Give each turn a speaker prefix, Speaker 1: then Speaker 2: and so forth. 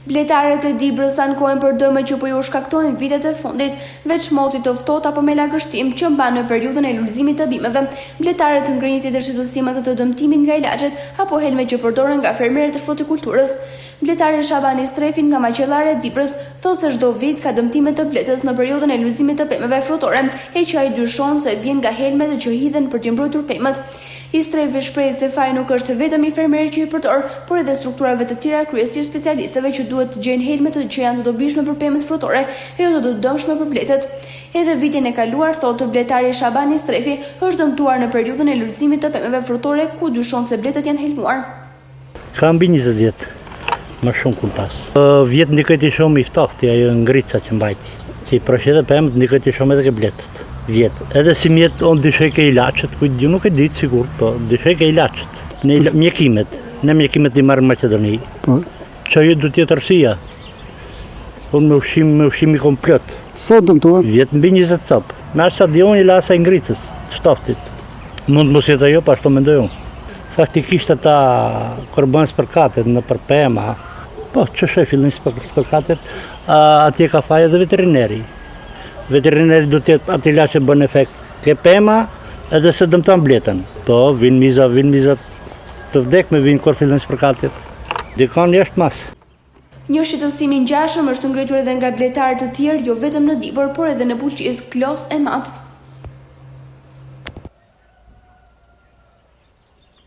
Speaker 1: Bletarët e Dibrës ankohen për dëme që po ju shkaktojnë vitet e fundit, veç motit të ftohtë apo me lagështim që mban në periudhën e lulëzimit të bimëve. Bletarët ngrihen tjetër shqetësimet të dëmtimit nga ilaçet apo helmet që përdoren nga fermerët e frutikulturës. Bletari Shabani Strefi nga Maqellare e Dibrës thotë se çdo vit ka dëmtime të bletës në periudhën e lulëzimit të pemëve frutore, e që ai dyshon se vjen nga helmet që hidhen për të mbrojtur pemët. I Strefi shpreh se faji nuk është vetëm i fermerit që i përdor, por edhe strukturave të tjera, kryesisht specialistëve që duhet të gjejnë helmet që janë të dobishme për pemët frutore e jo të dëmshme për bletët. Edhe vitin e kaluar, thotë bletari Shabani Strefi, është dëmtuar në periudhën e lulëzimit të pemëve frutore, ku dyshon se bletët janë helmuar.
Speaker 2: Ka mbi 20 vjet, më shumë kur pas. Vjet ndikojti shumë i ftofti, ajo ngrica që mbajti. Që i proshet e pemët ndikojti shumë edhe ke bletët. Vjet. Edhe si mjet on dyshej ke ilaçet, ju nuk e di sigurt, po dyshej ke ilaçet. Në mjekimet i marrën në Maqedoni. Që ju do të jetë rësia. Unë me ushim i komplet.
Speaker 3: Sot dëmtuar?
Speaker 2: Vjet mbi 20 cop. Me stadioni la asaj ngritës, të shtoftit. Mund mos jetë ajo, pa ashtu mendoj unë. Faktikisht ata kur bën spërkatet në për pema, po ç'është fillin spërkatet, atje ka faj edhe veterineri. Veterineri do të jetë atë ilaç që bën efekt ke pema edhe se dëmton bletën. Po, vinë miza të vdekme, vinë kur fillojnë spërkatet. Dikon jashtë mas.
Speaker 1: Një shqetësim i ngjashëm është ngritur edhe nga bletarë të tjerë, jo vetëm në Dibër, por edhe në Bulqis, Klos e Mat.